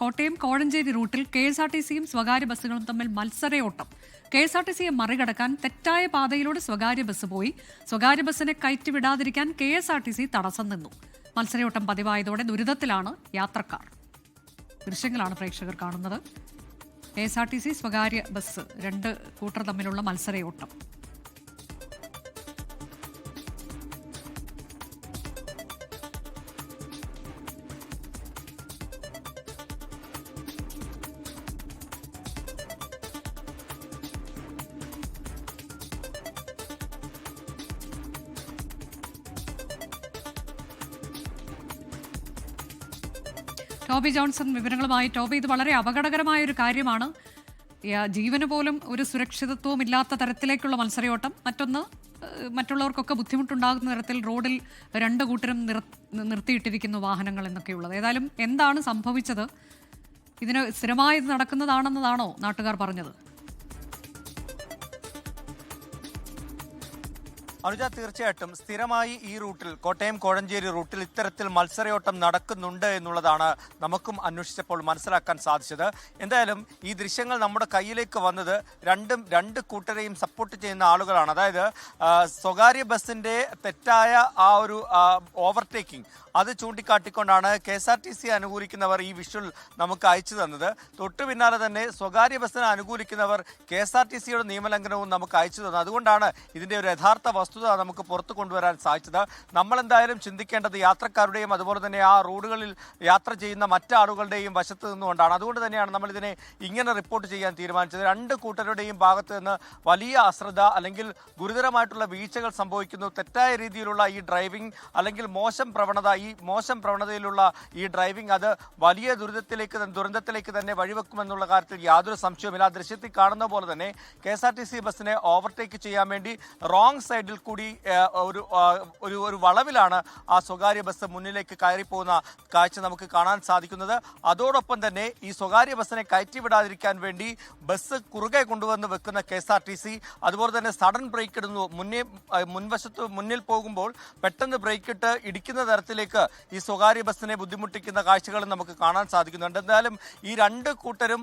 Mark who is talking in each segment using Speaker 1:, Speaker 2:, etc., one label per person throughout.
Speaker 1: കോട്ടയം കോഴഞ്ചേരി റൂട്ടിൽ KSRTCയും സ്വകാര്യ ബസ്സുകളും തമ്മിൽ മത്സരയോട്ടം. KSRTCയെ മറികടക്കാൻ തെറ്റായ പാതയിലൂടെ സ്വകാര്യ ബസ് പോയി. സ്വകാര്യ ബസ്സിനെ കയറ്റിവിടാതിരിക്കാൻ KSRTC തടസ്സം നിന്നു. മത്സരയോട്ടം പതിവായതോടെ ദുരിതത്തിലാണ് യാത്രക്കാർ. ദൃശ്യങ്ങളാണ് പ്രേക്ഷകർ കാണുന്നത്. KSRTC സ്വകാര്യ ബസ് രണ്ട് കൂട്ടർ തമ്മിലുള്ള മത്സരയോട്ടം. ടോബി ജോൺസൺ വിവരങ്ങളുമായി. ടോബി, ഇത് വളരെ അപകടകരമായ ഒരു കാര്യമാണ്. ജീവന് പോലും ഒരു സുരക്ഷിതത്വവും ഇല്ലാത്ത തരത്തിലേക്കുള്ള മത്സരയോട്ടം. മറ്റൊന്ന്, മറ്റുള്ളവർക്കൊക്കെ ബുദ്ധിമുട്ടുണ്ടാകുന്ന തരത്തിൽ റോഡിൽ രണ്ട് കൂട്ടരും നിർത്തിയിട്ടിരിക്കുന്നു വാഹനങ്ങൾ എന്നൊക്കെയുള്ളത്. ഏതായാലും എന്താണ് സംഭവിച്ചത്? ഇതിന് സ്ഥിരമായി നടക്കുന്നതാണെന്നതാണോ നാട്ടുകാർ പറഞ്ഞത്?
Speaker 2: അനുജ, തീർച്ചയായിട്ടും സ്ഥിരമായി ഈ റൂട്ടിൽ, കോട്ടയം കോഴഞ്ചേരി റൂട്ടിൽ ഇത്തരത്തിൽ മത്സരയോട്ടം നടക്കുന്നുണ്ട് എന്നുള്ളതാണ് നമുക്കും അന്വേഷിച്ചപ്പോൾ മനസ്സിലാക്കാൻ സാധിച്ചത്. എന്തായാലും ഈ ദൃശ്യങ്ങൾ നമ്മുടെ കയ്യിലേക്ക് വന്നത് രണ്ട് കൂട്ടരെയും സപ്പോർട്ട് ചെയ്യുന്ന ആളുകളാണ്. അതായത് സ്വകാര്യ ബസ്സിന്റെ തെറ്റായ ആ ഒരു ഓവർടേക്കിംഗ് അത് ചൂണ്ടിക്കാട്ടിക്കൊണ്ടാണ് KSRTC അനുകൂലിക്കുന്നവർ ഈ വിഷ്വൽ നമുക്ക് അയച്ചു തന്നത്. തൊട്ടു പിന്നാലെ തന്നെ സ്വകാര്യ ബസ്സിനെ അനുകൂലിക്കുന്നവർ KSRTCയുടെ നിയമലംഘനവും നമുക്ക് അയച്ചു തന്നത്. അതുകൊണ്ടാണ് ഇതിന്റെ ഒരു യഥാർത്ഥ വസ്തുത നമുക്ക് പുറത്തു കൊണ്ടുവരാൻ സാധിച്ചത്. നമ്മളെന്തായാലും ചിന്തിക്കേണ്ടത് യാത്രക്കാരുടെയും അതുപോലെ തന്നെ ആ റോഡുകളിൽ യാത്ര ചെയ്യുന്ന മറ്റാളുകളുടെയും വശത്ത് നിന്നുകൊണ്ടാണ്. അതുകൊണ്ട് തന്നെയാണ് നമ്മൾ ഇതിനെ ഇങ്ങനെ റിപ്പോർട്ട് ചെയ്യാൻ തീരുമാനിച്ചത്. രണ്ട് കൂട്ടരുടെയും ഭാഗത്ത് നിന്ന് വലിയ അശ്രദ്ധ അല്ലെങ്കിൽ ഗുരുതരമായിട്ടുള്ള വീഴ്ചകൾ സംഭവിക്കുന്നു. തെറ്റായ രീതിയിലുള്ള ഈ ഡ്രൈവിംഗ് അല്ലെങ്കിൽ ഈ മോശം പ്രവണതയിലുള്ള ഈ ഡ്രൈവിംഗ് അത് വലിയ ദുരന്തത്തിലേക്ക് തന്നെ വഴിവെക്കുമെന്നുള്ള കാര്യത്തിൽ യാതൊരു സംശയവുമില്ല. ആ ദൃശ്യത്തിൽ കാണുന്ന പോലെ തന്നെ KSRTC ബസ്സിനെ ഓവർടേക്ക് ചെയ്യാൻ വേണ്ടി റോങ് സൈഡിൽ കൂടി ഒരു വളവിലാണ് ആ സ്വകാര്യ ബസ് മുന്നിലേക്ക് കയറിപ്പോകുന്ന കാഴ്ച നമുക്ക് കാണാൻ സാധിക്കുന്നത്. അതോടൊപ്പം തന്നെ ഈ സ്വകാര്യ ബസ്സിനെ കയറ്റിവിടാതിരിക്കാൻ വേണ്ടി ബസ് കുറുകെ കൊണ്ടുവന്ന് വെക്കുന്ന KSRTC അതുപോലെ തന്നെ സഡൻ ബ്രേക്ക് ഇടുന്നു. മുന്നിൽ പോകുമ്പോൾ പെട്ടെന്ന് ബ്രേക്ക് ഇട്ട് ഇടിക്കുന്ന തരത്തിലേക്ക് ഈ സ്വകാര്യ ബസ്സിനെ ബുദ്ധിമുട്ടിക്കുന്ന കാഴ്ചകൾ നമുക്ക് കാണാൻ സാധിക്കുന്നുണ്ട്. എന്തായാലും ഈ രണ്ട് കൂട്ടരും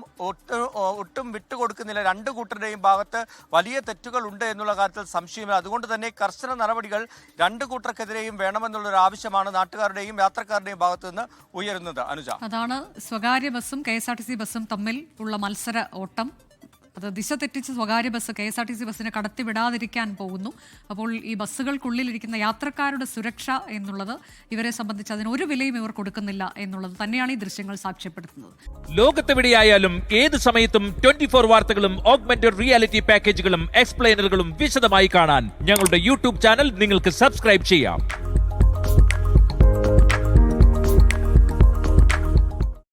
Speaker 2: ഒട്ടും വിട്ടുകൊടുക്കുന്നില്ല. രണ്ട് കൂട്ടരുടെയും ഭാഗത്ത് വലിയ തെറ്റുകൾ ഉണ്ട് എന്നുള്ള കാര്യത്തിൽ സംശയമില്ല. അതുകൊണ്ട് തന്നെ കർശന നടപടികൾ രണ്ട് കൂട്ടർക്കെതിരെയും വേണമെന്നുള്ളൊരു ആവശ്യമാണ് നാട്ടുകാരുടെയും യാത്രക്കാരുടെയും ഭാഗത്ത് നിന്ന് ഉയരുന്നത്. അനുജ,
Speaker 1: അതാണ് സ്വകാര്യ ബസ്സും KSRTC ബസ്സും തമ്മിൽ ഉള്ള മത്സര ഓട്ടം. അത് ദിശ തെറ്റിച്ച് സ്വകാര്യ ബസ് KSRTC ബസ്സിനെ കടത്തിവിടാതിരിക്കാൻ പോകുന്നു. അപ്പോൾ ഈ ബസ്സുകൾക്കുള്ളിലിരിക്കുന്ന യാത്രക്കാരുടെ സുരക്ഷ എന്നുള്ളത് ഇവരെ സംബന്ധിച്ച് അതിനൊരു വിലയും ഇവർ കൊടുക്കുന്നില്ല എന്നുള്ളത് തന്നെയാണ് ഈ ദൃശ്യങ്ങൾ സാക്ഷ്യപ്പെടുത്തുന്നത്.
Speaker 3: ലോകത്തെവിടെയായാലും ഏത് സമയത്തും 24 വാർത്തകളും ഓഗ്മെന്റഡ് റിയാലിറ്റി പാക്കേജുകളും എക്സ്പ്ലെയിനറുകളും വിശദമായി കാണാൻ ഞങ്ങളുടെ YouTube ചാനൽ നിങ്ങൾക്ക് സബ്സ്ക്രൈബ് ചെയ്യാം.